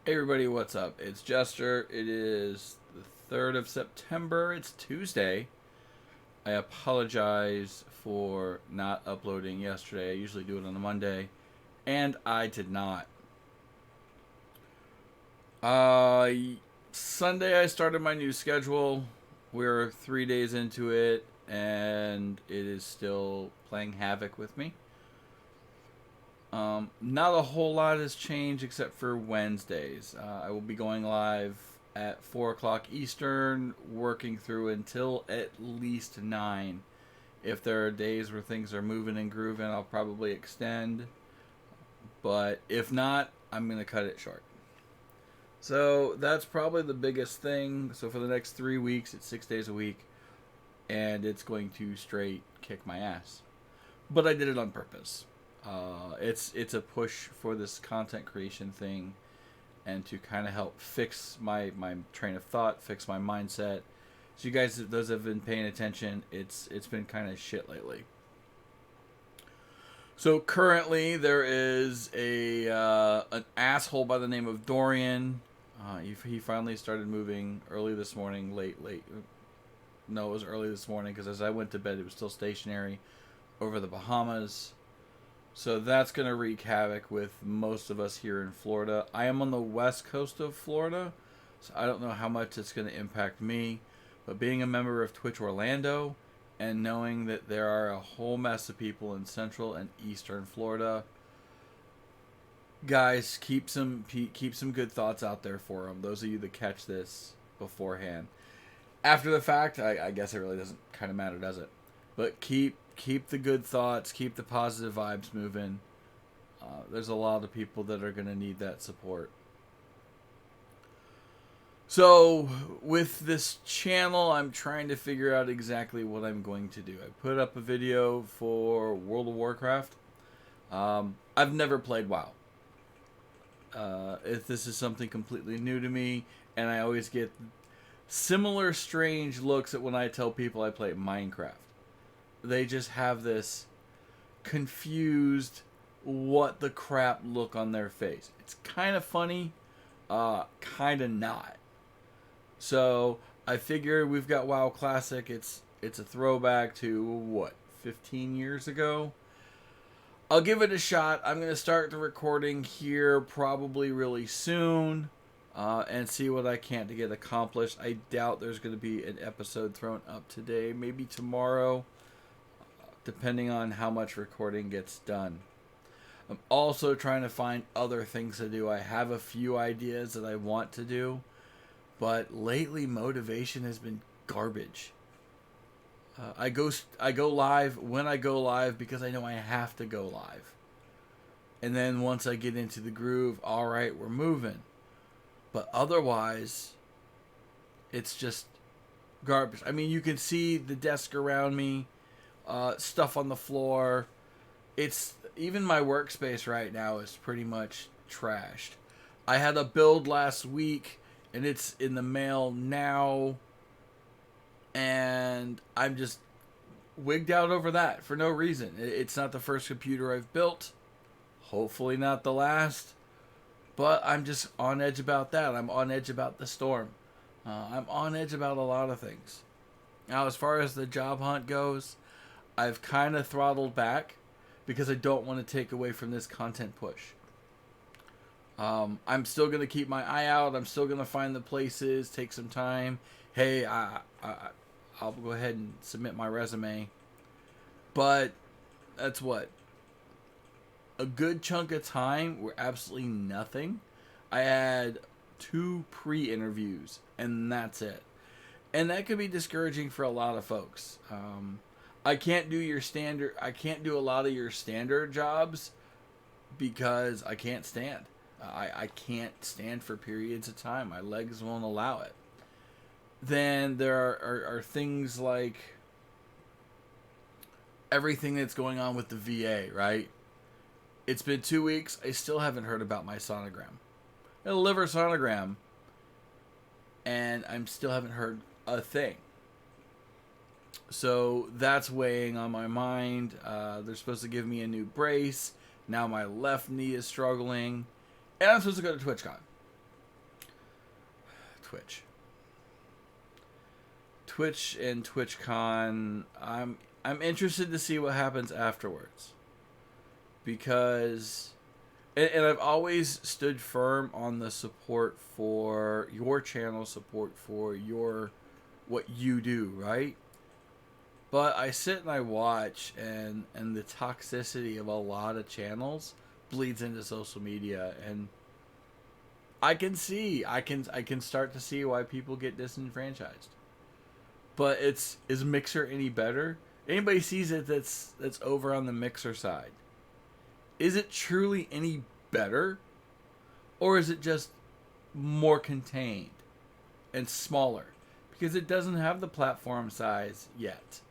Hey everybody, what's up? It's Jester. It is the 3rd of September. It's Tuesday. I apologize for not uploading yesterday. I usually do it on a Monday, and I did not. Uh, Sunday I started my new schedule. We're 3 days into it, and it is still playing havoc with me. Not a whole lot has changed except for Wednesdays. I will be going live at 4 o'clock Eastern, working through until at least 9. If there are days where things are moving and grooving, I'll probably extend. But if not, I'm going to cut it short. So that's probably the biggest thing. So for the next 3 weeks, it's 6 days a week. And it's going to straight kick my ass. But I did it on purpose. It's a push for this content creation thing, and to kind of help fix my train of thought, fix my mindset. So you guys, those that have been paying attention, it's been kind of shit lately. So currently there is an asshole by the name of Dorian. He finally started moving early this morning, late. No, it was early this morning because as I went to bed, it was still stationary over the Bahamas. So that's going to wreak havoc with most of us here in Florida. I am on the west coast of Florida, so I don't know how much it's going to impact me. But being a member of Twitch Orlando and knowing that there are a whole mess of people in central and eastern Florida, guys, keep some good thoughts out there for them. Those of you that catch this beforehand. After the fact, I guess it really doesn't kind of matter, does it? But keep the good thoughts, keep the positive vibes moving. There's a lot of people that are going to need that support. So with this channel, I'm trying to figure out exactly what I'm going to do. I put up a video for World of Warcraft. I've never played WoW. If this is something completely new to me, and I always get similar strange looks at when I tell people I play Minecraft. They just have this confused what the crap look on their face. It's kind of funny, kind of not. So I figure we've got WoW Classic. It's a throwback to what, 15 years ago. I'll give it a shot. I'm going to start the recording here probably really soon. And see what I can to get accomplished. I doubt there's going to be an episode thrown up today. Maybe tomorrow, depending on how much recording gets done. I'm also trying to find other things to do. I have a few ideas that I want to do, but lately motivation has been garbage. I go live when I go live because I know I have to go live. And then once I get into the groove, all right, we're moving. But otherwise, it's just garbage. I mean, you can see the desk around me, stuff on the floor. It's even my workspace right now is pretty much trashed. I had a build last week, and it's in the mail now. And I'm just wigged out over that for no reason. It's not the first computer I've built. Hopefully not the last. But I'm just on edge about that. I'm on edge about the storm. I'm on edge about a lot of things. Now, as far as the job hunt goes, I've kind of throttled back because I don't want to take away from this content push. I'm still going to keep my eye out. I'm still going to find the places, take some time. Hey, I'll go ahead and submit my resume. But that's what? A good chunk of time were absolutely nothing. I had 2 pre-interviews, and that's it. And that could be discouraging for a lot of folks. I can't do a lot of your standard jobs because I can't stand. I can't stand for periods of time. My legs won't allow it. Then there are things like everything that's going on with the VA, right? It's been 2 weeks. I still haven't heard about my sonogram. A liver sonogram. And I still haven't heard a thing. So that's weighing on my mind. They're supposed to give me a new brace. Now my left knee is struggling. And I'm supposed to go to TwitchCon. Twitch. Twitch and TwitchCon, I'm interested to see what happens afterwards. Because, and I've always stood firm on the support for your channel, support for what you do, right? But I sit and I watch, and the toxicity of a lot of channels bleeds into social media, and I can start to see why people get disenfranchised. But is Mixer any better? Anybody sees it that's over on the Mixer side. Is it truly any better? Or is it just more contained and smaller? Because it doesn't have the platform size yet.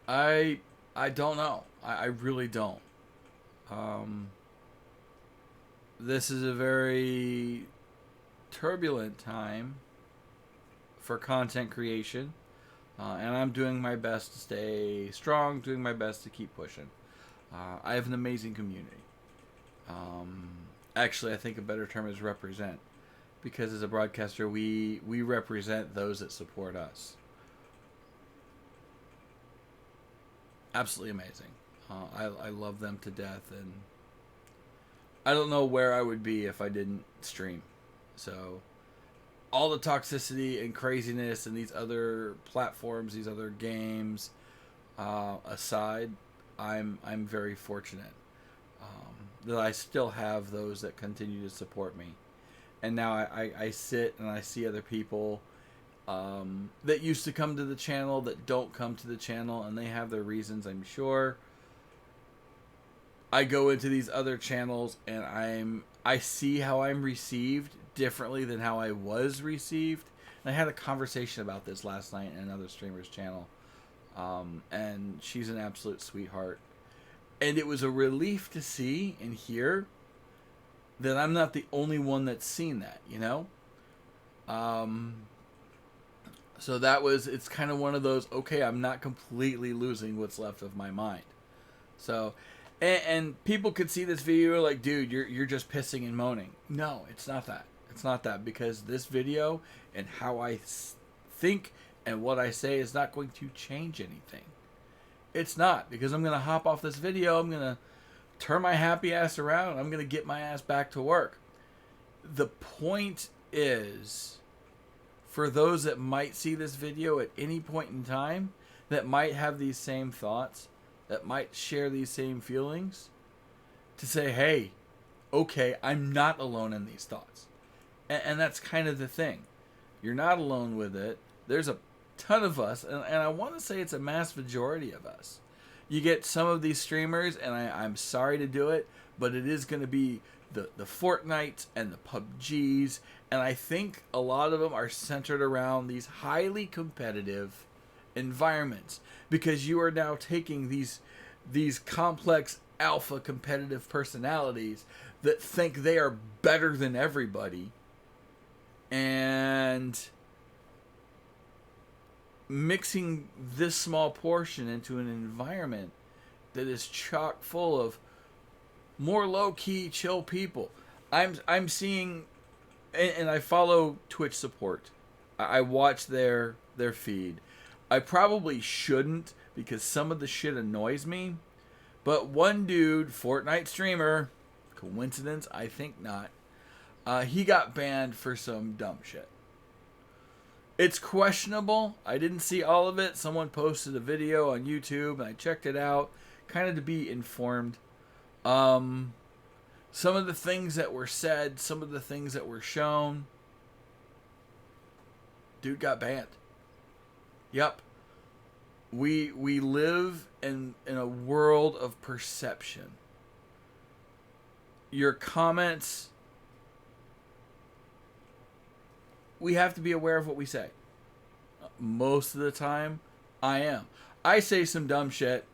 I don't know. I really don't. This is a very turbulent time for content creation. And I'm doing my best to stay strong, doing my best to keep pushing. I have an amazing community. Actually, I think a better term is represent. Because as a broadcaster, we represent those that support us. Absolutely amazing. I love them to death. And I don't know where I would be if I didn't stream. So all the toxicity and craziness and these other platforms, these other games aside, I'm very fortunate that I still have those that continue to support me. And now I sit and I see other people that used to come to the channel that don't come to the channel, and they have their reasons, I'm sure. I go into these other channels and I see how I'm received differently than how I was received. And I had a conversation about this last night in another streamer's channel. And she's an absolute sweetheart. And it was a relief to see and hear that I'm not the only one that's seen that, you know? So it's kind of one of those, okay, I'm not completely losing what's left of my mind. So, and people could see this video like, dude, you're just pissing and moaning. No, it's not that. It's not that, because this video and how I think and what I say is not going to change anything. It's not, because I'm going to hop off this video, I'm going to turn my happy ass around, and I'm going to get my ass back to work. The point is, for those that might see this video at any point in time, that might have these same thoughts, that might share these same feelings, to say, hey, okay, I'm not alone in these thoughts. And that's kind of the thing. You're not alone with it. There's a ton of us, and I want to say it's a mass majority of us. You get some of these streamers, and I'm sorry to do it, but it is going to be the Fortnites and the PUBGs, and I think a lot of them are centered around these highly competitive environments, because you are now taking these complex alpha competitive personalities that think they are better than everybody, and mixing this small portion into an environment that is chock full of more low-key, chill people. I'm seeing, and I follow Twitch support. I watch their feed. I probably shouldn't, because some of the shit annoys me. But one dude, Fortnite streamer, coincidence? I think not. He got banned for some dumb shit. It's questionable. I didn't see all of it. Someone posted a video on YouTube, and I checked it out, kind of to be informed. Some of the things that were said, some of the things that were shown, dude got banned. Yep. We live in a world of perception. Your comments, we have to be aware of what we say. Most of the time, I am. I say some dumb shit.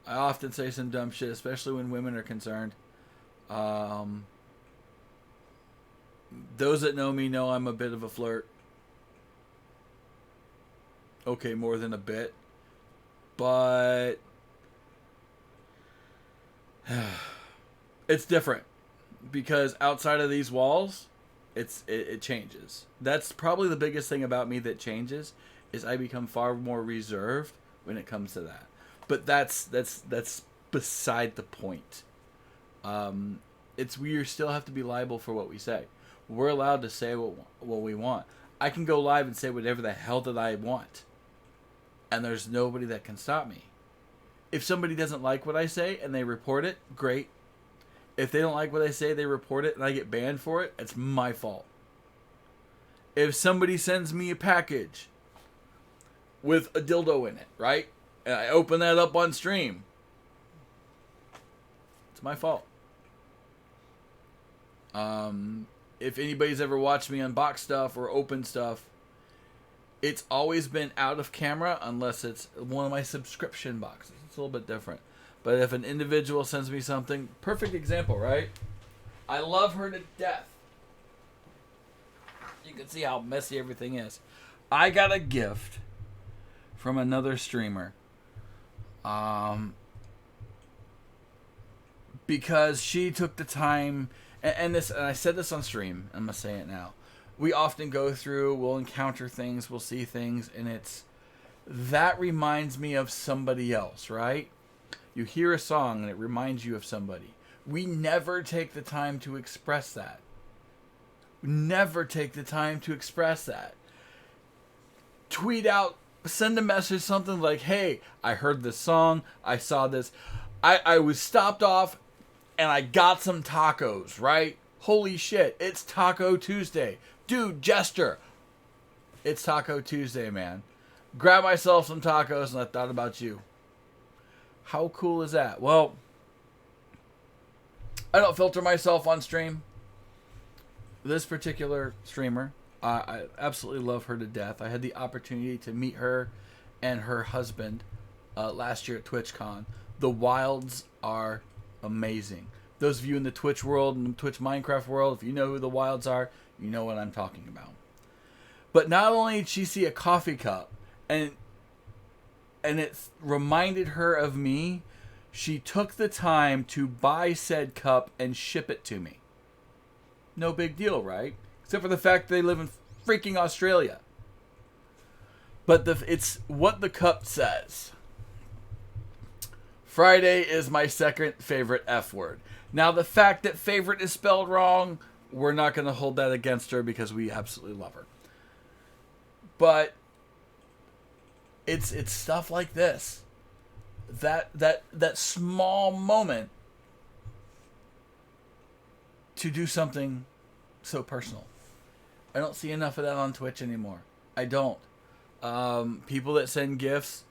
I often say some dumb shit, especially when women are concerned. Those that know me know I'm a bit of a flirt. Okay, more than a bit. But it's different. because outside of these walls, it changes. That's probably the biggest thing about me that changes is I become far more reserved when it comes to that. But that's beside the point. It's we still have to be liable for what we say. We're allowed to say what we want. I can go live and say whatever the hell that I want, and there's nobody that can stop me. If somebody doesn't like what I say and they report it, great. If they don't like what I say, they report it, and I get banned for it, it's my fault. If somebody sends me a package with a dildo in it, right? And I open that up on stream, it's my fault. If anybody's ever watched me unbox stuff or open stuff, it's always been out of camera unless it's one of my subscription boxes. It's a little bit different. But if an individual sends me something, perfect example, right? I love her to death. You can see how messy everything is. I got a gift from another streamer. Because she took the time, and I said this on stream, I'm going to say it now. We often go through, we'll encounter things, we'll see things, and that reminds me of somebody else, right? You hear a song and it reminds you of somebody. We never take the time to express that. Never take the time to express that. Tweet out, send a message, something like, hey, I heard this song, I saw this. I was stopped off and I got some tacos, right? Holy shit, it's Taco Tuesday. Dude, Jester, it's Taco Tuesday, man. Grab myself some tacos and I thought about you. How cool is that? Well, I don't filter myself on stream. This particular streamer, I absolutely love her to death. I had the opportunity to meet her and her husband last year at TwitchCon. The Wilds are amazing. Those of you in the Twitch world and the Twitch Minecraft world, if you know who the Wilds are, you know what I'm talking about. But not only did she see a coffee cup and it reminded her of me, she took the time to buy said cup and ship it to me. No big deal, right? Except for the fact they live in freaking Australia. But it's what the cup says. Friday is my second favorite F word. Now, the fact that favorite is spelled wrong, we're not going to hold that against her because we absolutely love her. But it's stuff like this. That small moment to do something so personal. I don't see enough of that on Twitch anymore. I don't. People that send gifts,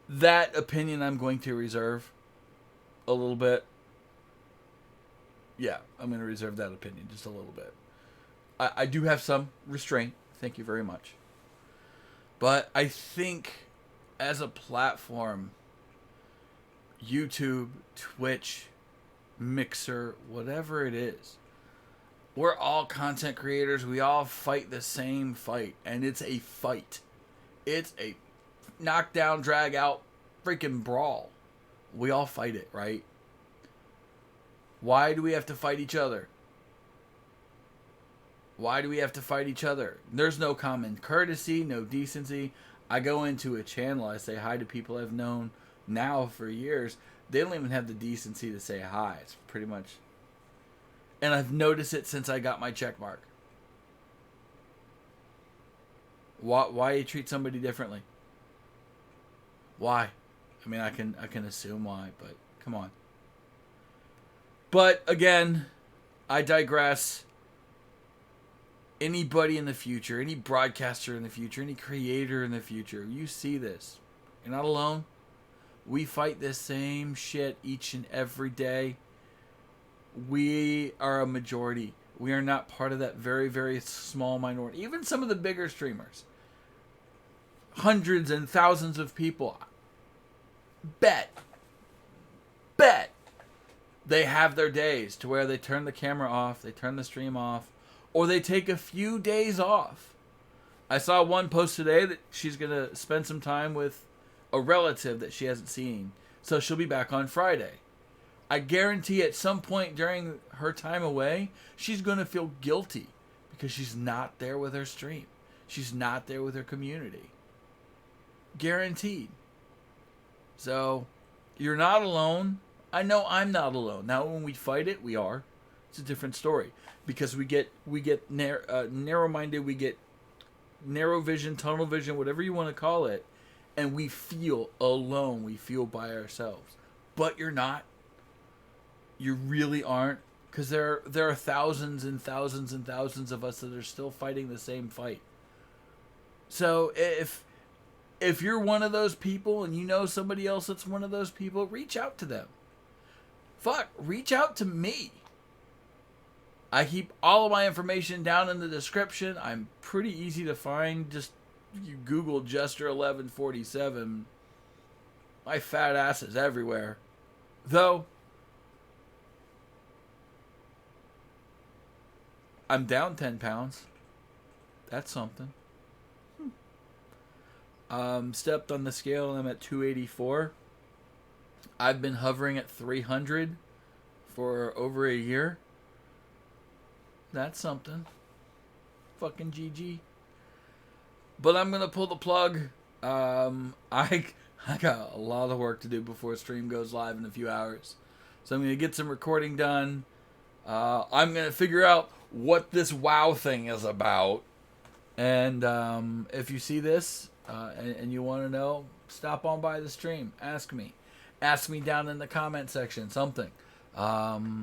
that opinion I'm going to reserve a little bit. Yeah, I'm going to reserve that opinion just a little bit. I do have some restraint. Thank you very much. But I think as a platform, YouTube, Twitch, Mixer, whatever it is, we're all content creators. We all fight the same fight. And it's a fight. It's a knockdown, drag out, freaking brawl. We all fight it, right? Why do we have to fight each other? Why do we have to fight each other? There's no common courtesy, no decency. I go into a channel, I say hi to people I've known now for years. They don't even have the decency to say hi. It's pretty much... And I've noticed it since I got my check mark. Why you treat somebody differently? Why? I mean, I can assume why, but come on. But again, I digress. Anybody in the future, any broadcaster in the future, any creator in the future, you see this. You're not alone. We fight this same shit each and every day. We are a majority. We are not part of that very, very small minority. Even some of the bigger streamers. Hundreds and thousands of people. Bet they have their days to where they turn the camera off, they turn the stream off, or they take a few days off. I saw one post today that she's going to spend some time with a relative that she hasn't seen, so she'll be back on Friday. I guarantee at some point during her time away, she's going to feel guilty because she's not there with her stream. She's not there with her community. Guaranteed. So, you're not alone. I know I'm not alone. Now, when we fight it, we are. It's a different story because we get narrow-minded, we get narrow vision, tunnel vision, whatever you want to call it, and we feel alone. We feel by ourselves. But you're not. You really aren't, because there are thousands and thousands and thousands of us that are still fighting the same fight. So if you're one of those people and you know somebody else that's one of those people, reach out to them. Fuck, reach out to me. I keep all of my information down in the description. I'm pretty easy to find. Just you Google Jester 1147. My fat ass is everywhere. Though I'm down 10 pounds. That's something. Stepped on the scale and I'm at 284. I've been hovering at 300 for over a year. That's something. Fucking GG. But I'm going to pull the plug. I got a lot of work to do before stream goes live in a few hours. So I'm going to get some recording done. I'm going to figure out what this WoW thing is about. And if you see this and you want to know, stop on by the stream. Ask me. Ask me down in the comment section. Something. But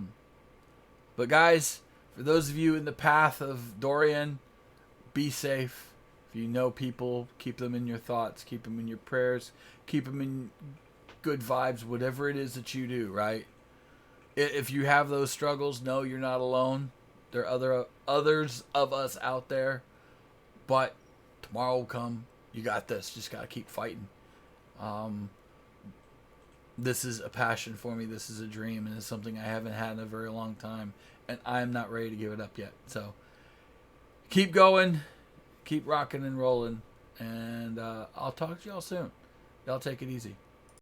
guys, for those of you in the path of Dorian, be safe. If you know people, keep them in your thoughts. Keep them in your prayers. Keep them in good vibes, whatever it is that you do, right? If you have those struggles, no, you're not alone. There are others of us out there. But tomorrow will come. You got this. Just got to keep fighting. This is a passion for me. This is a dream. And it's something I haven't had in a very long time. And I'm not ready to give it up yet. So keep going. Keep rocking and rolling. And I'll talk to y'all soon. Y'all take it easy.